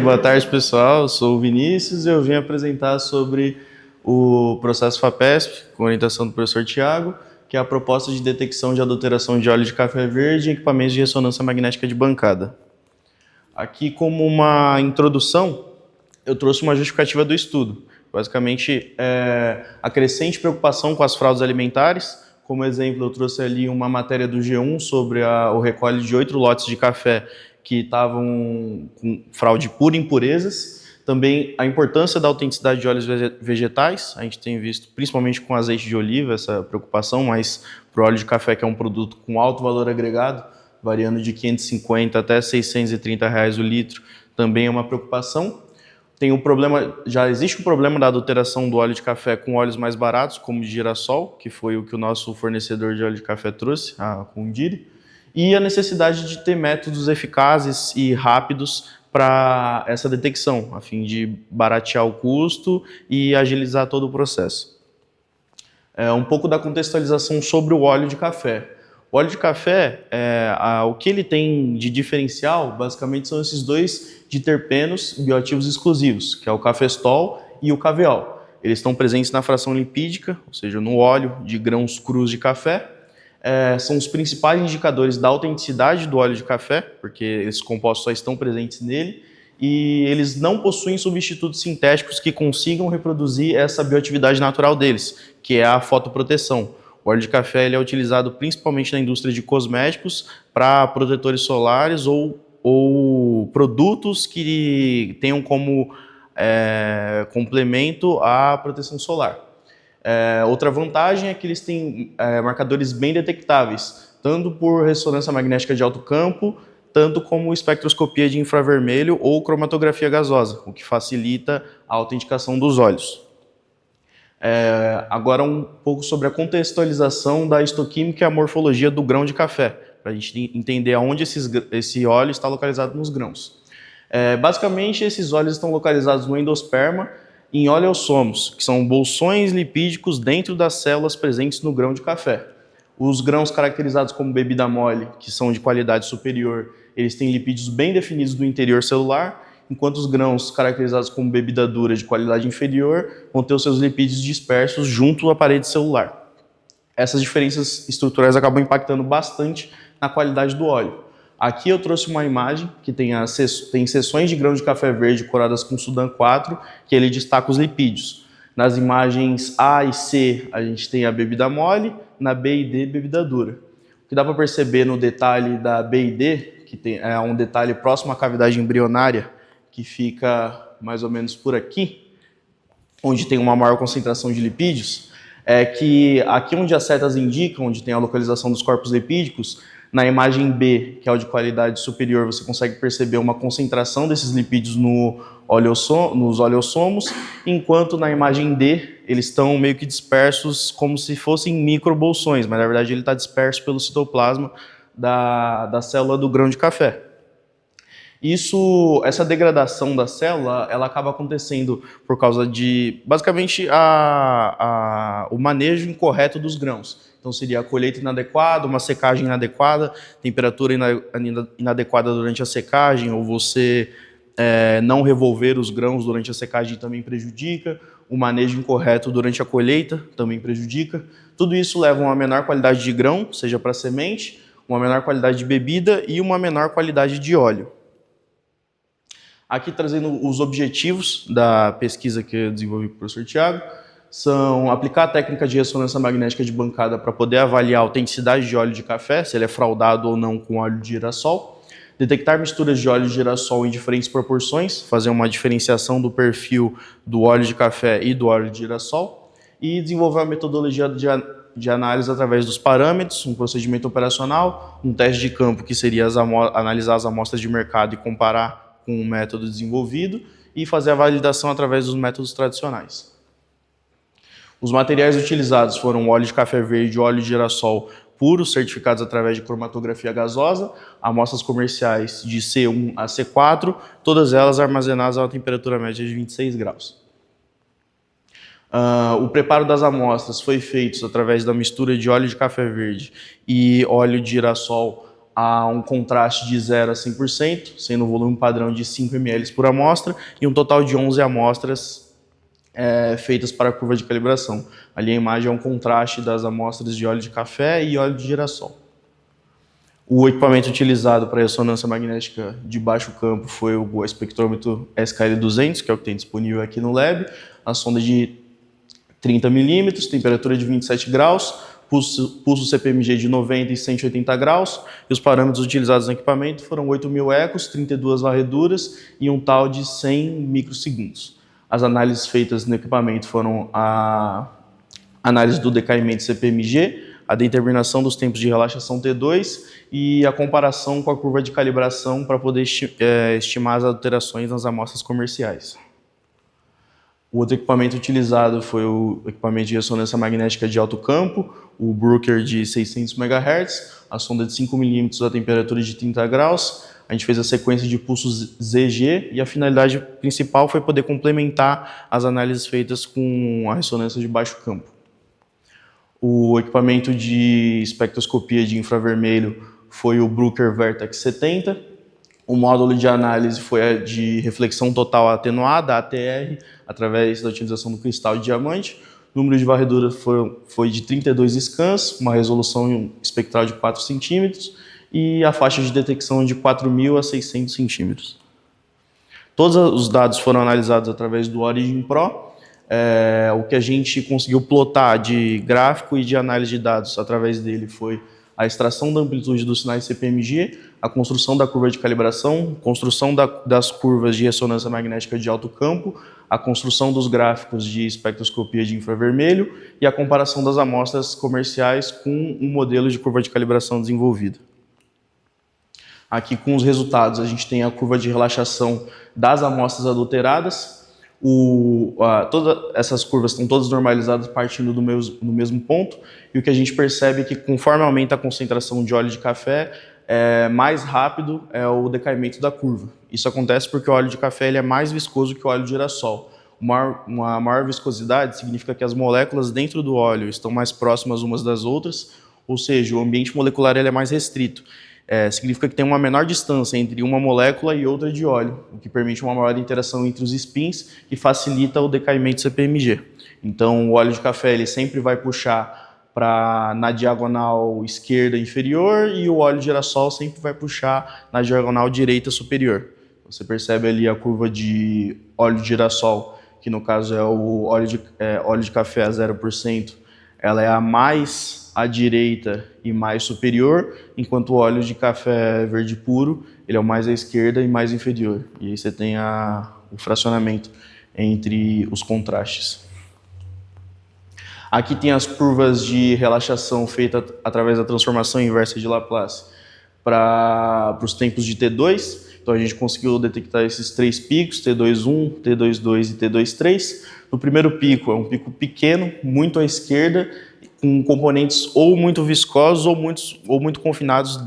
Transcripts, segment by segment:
Boa tarde, pessoal. Eu sou o Vinícius e eu vim apresentar sobre o processo FAPESP, com orientação do professor Tiago, que é a proposta de detecção de adulteração de óleo de café verde em equipamentos de ressonância magnética de bancada. Aqui, como uma introdução, eu trouxe uma justificativa do estudo. Basicamente, a crescente preocupação com as fraudes alimentares. Como exemplo, eu trouxe ali uma matéria do G1 sobre o recolhe de 8 lotes de café que estavam com fraude por impurezas. Também a importância da autenticidade de óleos vegetais. A gente tem visto, principalmente com azeite de oliva, essa preocupação, mas para o óleo de café, que é um produto com alto valor agregado, variando de 550 até R$630 o litro, também é uma preocupação. Tem um problema, já existe um problema da adulteração do óleo de café com óleos mais baratos, como de girassol, que foi o que o nosso fornecedor de óleo de café trouxe, a Condire, e a necessidade de ter métodos eficazes e rápidos para essa detecção, a fim de baratear o custo e agilizar todo o processo. Um pouco da contextualização sobre o óleo de café. O óleo de café, o que ele tem de diferencial, basicamente, são esses dois diterpenos bioativos exclusivos, que é o cafestol e o caveol. Eles estão presentes na fração lipídica, ou seja, no óleo de grãos crus de café. São os principais indicadores da autenticidade do óleo de café, porque esses compostos só estão presentes nele, e eles não possuem substitutos sintéticos que consigam reproduzir essa bioatividade natural deles, que é a fotoproteção. O óleo de café ele é utilizado principalmente na indústria de cosméticos para protetores solares ou produtos que tenham como complemento a proteção solar. Outra vantagem é que eles têm marcadores bem detectáveis, tanto por ressonância magnética de alto campo, tanto como espectroscopia de infravermelho ou cromatografia gasosa, o que facilita a autenticação dos óleos. Agora um pouco sobre a contextualização da histoquímica e a morfologia do grão de café, para a gente entender aonde esse óleo está localizado nos grãos. Basicamente, esses óleos estão localizados no endosperma, em oleossomos, que são bolsões lipídicos dentro das células presentes no grão de café. Os grãos caracterizados como bebida mole, que são de qualidade superior, eles têm lipídios bem definidos no interior celular, enquanto os grãos caracterizados como bebida dura de qualidade inferior vão ter os seus lipídios dispersos junto à parede celular. Essas diferenças estruturais acabam impactando bastante na qualidade do óleo. Aqui eu trouxe uma imagem que tem seções de grão de café verde coroadas com Sudan 4, que ele destaca os lipídios. Nas imagens A e C, a gente tem a bebida mole, na B e D, bebida dura. O que dá para perceber no detalhe da B e D, que é um detalhe próximo à cavidade embrionária, que fica mais ou menos por aqui, onde tem uma maior concentração de lipídios, é que aqui onde as setas indicam, onde tem a localização dos corpos lipídicos, na imagem B, que é o de qualidade superior, você consegue perceber uma concentração desses lipídios nos oleossomos, enquanto na imagem D, eles estão meio que dispersos como se fossem microbolsões, mas na verdade ele está disperso pelo citoplasma da célula do grão de café. Essa degradação da célula, ela acaba acontecendo por causa de, basicamente, o manejo incorreto dos grãos. Então seria a colheita inadequada, uma secagem inadequada, temperatura inadequada durante a secagem, ou você não revolver os grãos durante a secagem também prejudica, o manejo incorreto durante a colheita também prejudica. Tudo isso leva a uma menor qualidade de grão, seja para semente, uma menor qualidade de bebida e uma menor qualidade de óleo. Aqui trazendo os objetivos da pesquisa que eu desenvolvi com o professor Tiago, são aplicar a técnica de ressonância magnética de bancada para poder avaliar a autenticidade de óleo de café, se ele é fraudado ou não com óleo de girassol, detectar misturas de óleo de girassol em diferentes proporções, fazer uma diferenciação do perfil do óleo de café e do óleo de girassol, e desenvolver uma metodologia de análise através dos parâmetros, um procedimento operacional, um teste de campo que seria analisar as amostras de mercado e comparar com o método desenvolvido e fazer a validação através dos métodos tradicionais. Os materiais utilizados foram óleo de café verde e óleo de girassol puros, certificados através de cromatografia gasosa, amostras comerciais de C1 a C4, todas elas armazenadas a uma temperatura média de 26 graus. O preparo das amostras foi feito através da mistura de óleo de café verde e óleo de girassol a um contraste de 0 a 100%, sendo o volume padrão de 5 ml por amostra, e um total de 11 amostras feitas para a curva de calibração. Ali a imagem é um contraste das amostras de óleo de café e óleo de girassol. O equipamento utilizado para ressonância magnética de baixo campo foi o espectrômetro SKL200, que é o que tem disponível aqui no lab, a sonda de 30 milímetros, temperatura de 27 graus, pulso CPMG de 90 e 180 graus, e os parâmetros utilizados no equipamento foram 8.000 ecos, 32 varreduras e um tal de 100 microsegundos. As análises feitas no equipamento foram a análise do decaimento CPMG, a determinação dos tempos de relaxação T2 e a comparação com a curva de calibração para poder estimar as alterações nas amostras comerciais. O outro equipamento utilizado foi o equipamento de ressonância magnética de alto campo, o Bruker de 600 MHz, a sonda de 5 milímetros a temperatura de 30 graus. A gente fez a sequência de pulsos ZG e a finalidade principal foi poder complementar as análises feitas com a ressonância de baixo campo. O equipamento de espectroscopia de infravermelho foi o Bruker Vertex 70. O módulo de análise foi a de reflexão total atenuada, ATR, através da utilização do cristal de diamante. O número de varreduras foi de 32 scans, uma resolução espectral de 4 centímetros e a faixa de detecção de 4.000 a 600 centímetros. Todos os dados foram analisados através do Origin Pro. O que a gente conseguiu plotar de gráfico e de análise de dados através dele foi a extração da amplitude dos sinais CPMG, a construção da curva de calibração, construção das curvas de ressonância magnética de alto campo, a construção dos gráficos de espectroscopia de infravermelho e a comparação das amostras comerciais com um modelo de curva de calibração desenvolvido. Aqui com os resultados a gente tem a curva de relaxação das amostras adulteradas. Todas essas curvas estão todas normalizadas partindo do mesmo ponto, e o que a gente percebe é que conforme aumenta a concentração de óleo de café, mais rápido é o decaimento da curva. Isso acontece porque o óleo de café ele é mais viscoso que o óleo de girassol. Uma maior viscosidade significa que as moléculas dentro do óleo estão mais próximas umas das outras, ou seja, o ambiente molecular ele é mais restrito. Significa que tem uma menor distância entre uma molécula e outra de óleo, o que permite uma maior interação entre os spins e facilita o decaimento CPMG. Então, o óleo de café ele sempre vai puxar na diagonal esquerda inferior e o óleo de girassol sempre vai puxar na diagonal direita superior. Você percebe ali a curva de óleo de girassol, que no caso é o óleo de café a 0%, ela é a mais à direita e mais superior, enquanto o óleo de café verde puro ele é o mais à esquerda e mais inferior. E aí você tem o fracionamento entre os contrastes. Aqui tem as curvas de relaxação feitas através da transformação inversa de Laplace para os tempos de T2. Então a gente conseguiu detectar esses 3 picos, T21, T22 e T23. No primeiro pico é um pico pequeno, muito à esquerda, com componentes ou muito viscosos ou muito confinados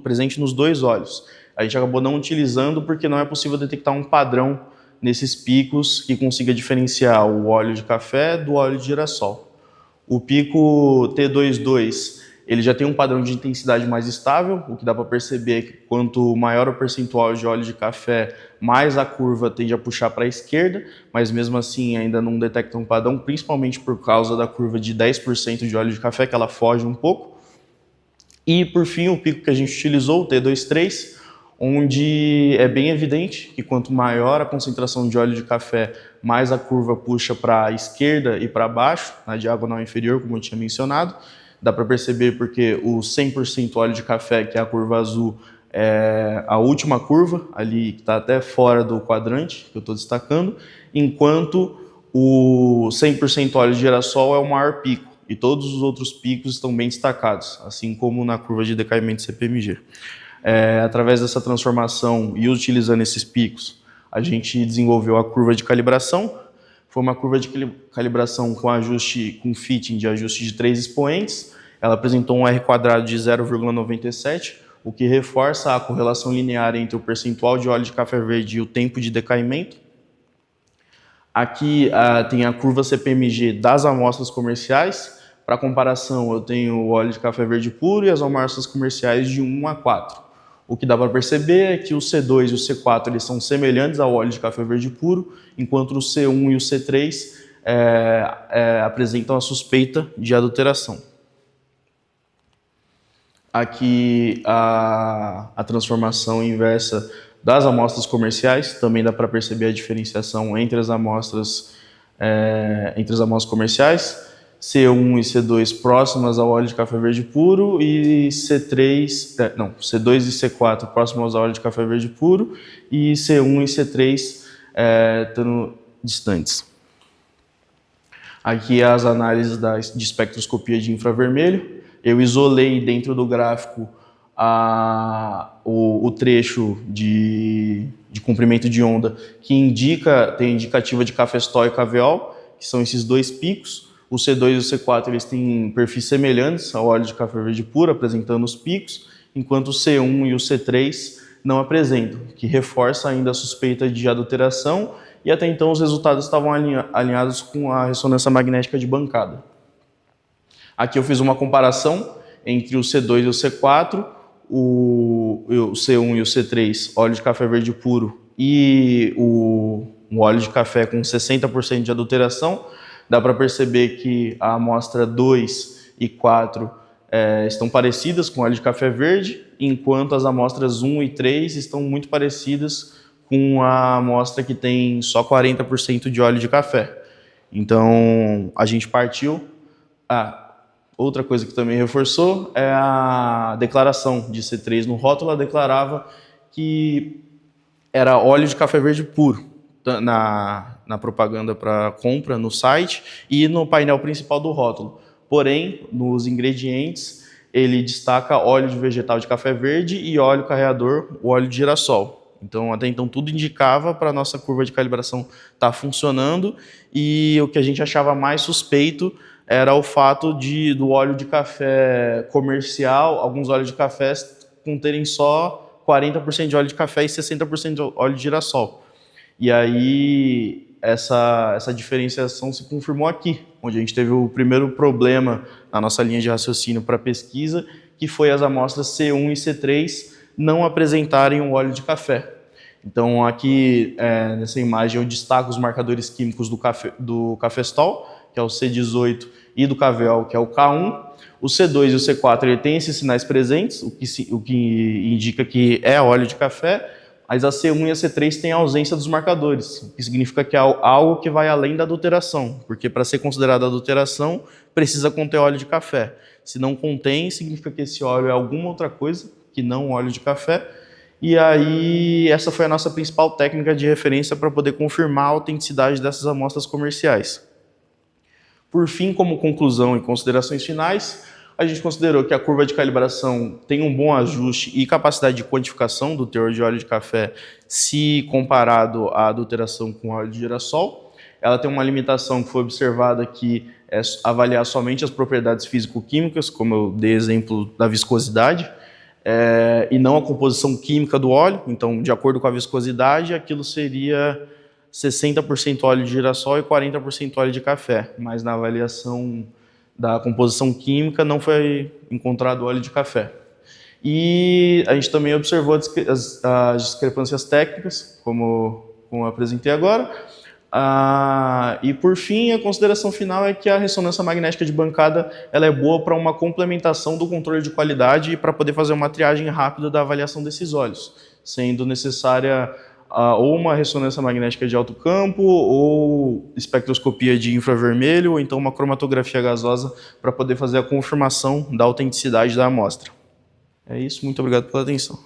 presente nos dois óleos. A gente acabou não utilizando porque não é possível detectar um padrão nesses picos que consiga diferenciar o óleo de café do óleo de girassol. O pico T22 ele já tem um padrão de intensidade mais estável, o que dá para perceber é que quanto maior o percentual de óleo de café, mais a curva tende a puxar para a esquerda, mas mesmo assim ainda não detecta um padrão, principalmente por causa da curva de 10% de óleo de café, que ela foge um pouco. E por fim o pico que a gente utilizou, o T23, onde é bem evidente que quanto maior a concentração de óleo de café, mais a curva puxa para a esquerda e para baixo, na diagonal inferior, como eu tinha mencionado. Dá para perceber porque o 100% óleo de café, que é a curva azul, é a última curva, ali que está até fora do quadrante, que eu estou destacando, enquanto o 100% óleo de girassol é o maior pico, e todos os outros picos estão bem destacados, assim como na curva de decaimento CPMG. Através dessa transformação e utilizando esses picos, a gente desenvolveu a curva de calibração. Foi uma curva de calibração com fitting de ajuste de 3 expoentes. Ela apresentou um R² de 0,97, o que reforça a correlação linear entre o percentual de óleo de café verde e o tempo de decaimento. Aqui tem a curva CPMG das amostras comerciais, Para comparação, eu tenho o óleo de café verde puro e as amostras comerciais de 1 a 4. O que dá para perceber é que o C2 e o C4 eles são semelhantes ao óleo de café verde puro, enquanto o C1 e o C3 apresentam a suspeita de adulteração. Aqui a transformação inversa das amostras comerciais, também dá para perceber a diferenciação entre as amostras comerciais. C1 e C2 próximas ao óleo de café verde puro e C2 e C4 próximos ao óleo de café verde puro e C1 e C3 estando distantes. Aqui as análises de espectroscopia de infravermelho. Eu isolei dentro do gráfico o trecho de comprimento de onda que tem indicativa de cafestol e caveol, que são esses dois picos. O C2 e o C4 eles têm perfis semelhantes ao óleo de café verde puro, apresentando os picos, enquanto o C1 e o C3 não apresentam, que reforça ainda a suspeita de adulteração, e até então os resultados estavam alinhados com a ressonância magnética de bancada. Aqui eu fiz uma comparação entre o C2 e o C4, o C1 e o C3, óleo de café verde puro, e o óleo de café com 60% de adulteração. Dá para perceber que a amostra 2 e 4 estão parecidas com óleo de café verde, enquanto as amostras 1 e 3 estão muito parecidas com a amostra que tem só 40% de óleo de café. Então, a gente partiu. Outra coisa que também reforçou é a declaração de C3 no rótulo. Ela declarava que era óleo de café verde puro na propaganda para compra no site e no painel principal do rótulo. Porém, nos ingredientes, ele destaca óleo de vegetal de café verde e óleo carreador, o óleo de girassol. Então, até então, tudo indicava para a nossa curva de calibração estar funcionando, e o que a gente achava mais suspeito era o fato do óleo de café comercial, alguns óleos de café conterem só 40% de óleo de café e 60% de óleo de girassol. E aí essa diferenciação se confirmou aqui, onde a gente teve o primeiro problema na nossa linha de raciocínio para pesquisa, que foi as amostras C1 e C3 não apresentarem o óleo de café. Então aqui nessa imagem eu destaco os marcadores químicos do cafestol, que é o C18, e do caveol, que é o K1. O C2 e o C4 ele tem esses sinais presentes, o que indica que é óleo de café, mas a C1 e a C3 têm a ausência dos marcadores, o que significa que é algo que vai além da adulteração, porque para ser considerada adulteração precisa conter óleo de café. Se não contém, significa que esse óleo é alguma outra coisa que não óleo de café. E aí essa foi a nossa principal técnica de referência para poder confirmar a autenticidade dessas amostras comerciais. Por fim, como conclusão e considerações finais, a gente considerou que a curva de calibração tem um bom ajuste e capacidade de quantificação do teor de óleo de café se comparado à adulteração com óleo de girassol. Ela tem uma limitação que foi observada, que é avaliar somente as propriedades físico-químicas, como eu dei exemplo da viscosidade, e não a composição química do óleo. Então, de acordo com a viscosidade, aquilo seria 60% óleo de girassol e 40% óleo de café, mas na avaliação da composição química não foi encontrado óleo de café. E a gente também observou as discrepâncias técnicas, como eu apresentei agora. E por fim, a consideração final é que a ressonância magnética de bancada ela é boa para uma complementação do controle de qualidade e para poder fazer uma triagem rápida da avaliação desses óleos, sendo necessária ou uma ressonância magnética de alto campo, ou espectroscopia de infravermelho, ou então uma cromatografia gasosa para poder fazer a confirmação da autenticidade da amostra. É isso, muito obrigado pela atenção.